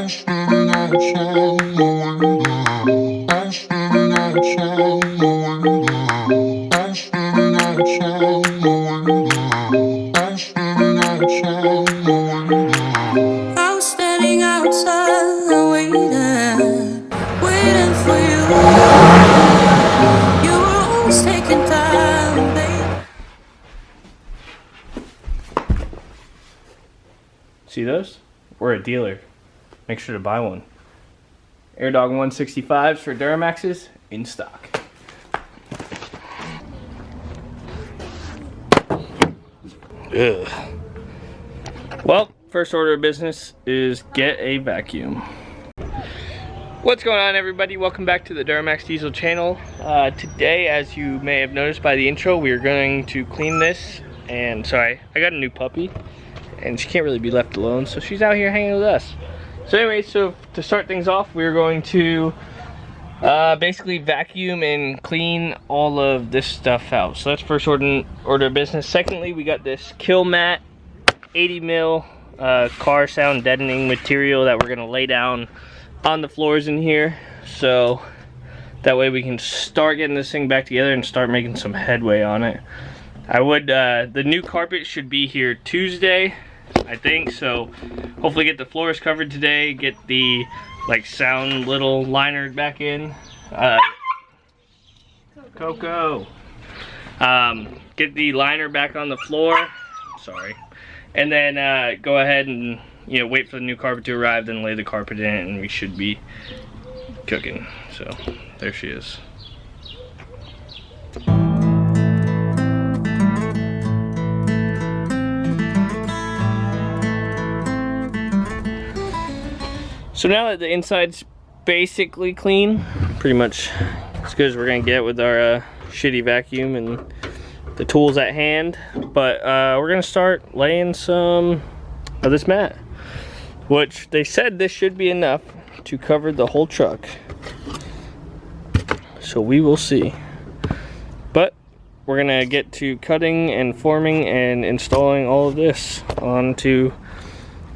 standing outside waiting for you. You were always taking time, babe. See those? We're a dealer. Make sure to buy one. AirDog 165s for Duramaxes in stock. Ugh. Well, first order of business is get a vacuum. What's going on, everybody? Welcome back to the Duramax Diesel channel. Today, as you may have noticed by the intro, we are going to clean this. And sorry, I got a new puppy and she can't really be left alone, so she's out here hanging with us. So anyway, so to start things off, we're going to basically vacuum and clean all of this stuff out. So that's first order of business. Secondly, we got this kill mat 80 mil car sound deadening material that we're gonna lay down on the floors in here, so that way we can start getting this thing back together and start making some headway on it. The new carpet should be here Tuesday, I think, so hopefully get the floors covered today, get the like sound little liner back in. Coco. Get the liner back on the floor. Sorry. And then go ahead and wait for the new carpet to arrive, then lay the carpet in it, and we should be cooking. So there she is. So now that the inside's basically clean, pretty much as good as we're gonna get with our shitty vacuum and the tools at hand, but we're gonna start laying some of this mat, which they said this should be enough to cover the whole truck, so we will see. But we're gonna get to cutting and forming and installing all of this onto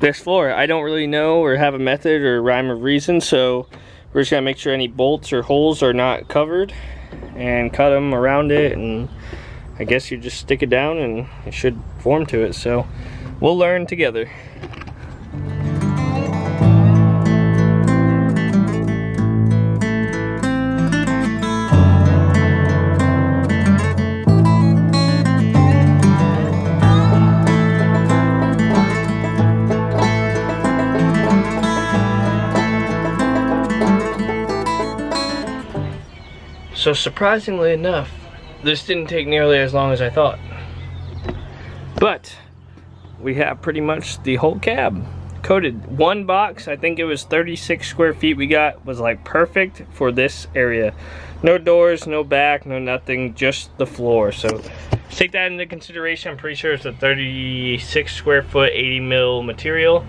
this floor. I don't really know or have a method or rhyme or reason, so we're just gonna make sure any bolts or holes are not covered and cut them around it, and I guess you just stick it down and it should form to it. So we'll learn together. So surprisingly enough, this didn't take nearly as long as I thought. But we have pretty much the whole cab coated. One box, I think it was 36 square feet we got, was like perfect for this area. No doors, no back, no nothing, just the floor. So take that into consideration. I'm pretty sure it's a 36 square foot 80 mil material.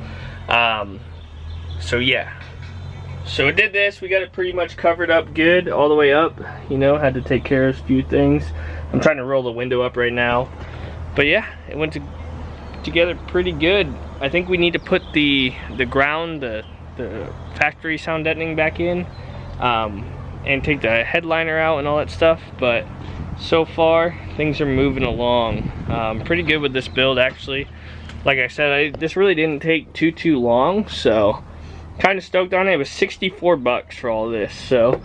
So yeah. So we did this, we got it pretty much covered up good all the way up, had to take care of a few things. I'm trying to roll the window up right now. But yeah, it went together pretty good. I think we need to put the ground, the factory sound deadening back in, and take the headliner out and all that stuff. But so far, things are moving along. Pretty good with this build, actually. Like I said, this really didn't take too long, so kind of stoked on it. It was 64 bucks for all this, so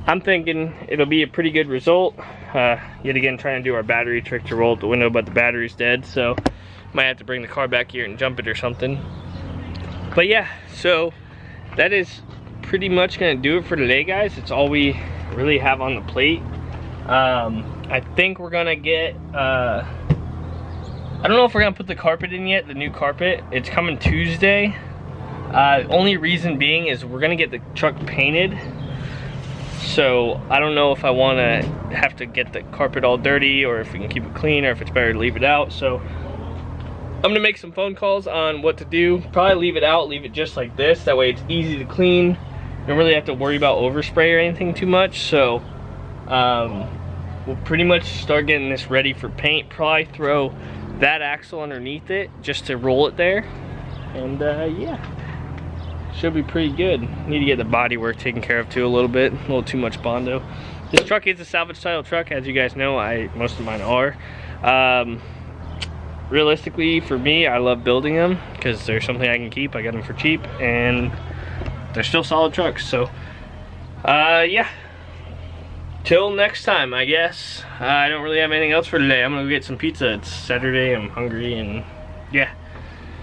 I'm thinking it'll be a pretty good result. Yet again, trying to do our battery trick to roll out the window, but the battery's dead, so might have to bring the car back here and jump it or something. But yeah, so that is pretty much gonna do it for today, guys. It's all we really have on the plate. I think we're gonna get I don't know if we're gonna put the carpet in yet, the new carpet. It's coming Tuesday. Only reason being is we're gonna get the truck painted, so I don't know if I want to have to get the carpet all dirty or if we can keep it clean or if it's better to leave it out. So I'm gonna make some phone calls on what to do. Probably leave it out, leave it just like this, that way it's easy to clean. You don't really have to worry about overspray or anything too much. So we'll pretty much start getting this ready for paint. Probably throw that axle underneath it just to roll it there, and yeah. should be pretty good. Need to get the body work taken care of too a little bit. A little too much Bondo. This truck is a salvage style truck, as you guys know. Most of mine are. Realistically, for me, I love building them because they're something I can keep. I got them for cheap, and they're still solid trucks. So, yeah. Till next time, I guess. I don't really have anything else for today. I'm gonna go get some pizza. It's Saturday. I'm hungry, and yeah.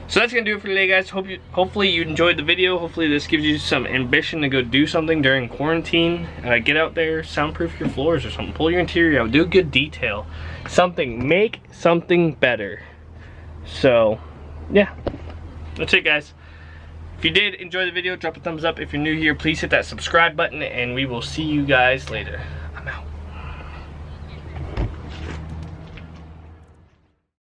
So that's gonna do it for today, guys. Hopefully you enjoyed the video. Hopefully this gives you some ambition to go do something during quarantine. Get out there, soundproof your floors or something. Pull your interior out. Do a good detail. Something. Make something better. So, yeah. That's it, guys. If you did enjoy the video, drop a thumbs up. If you're new here, please hit that subscribe button, and we will see you guys later.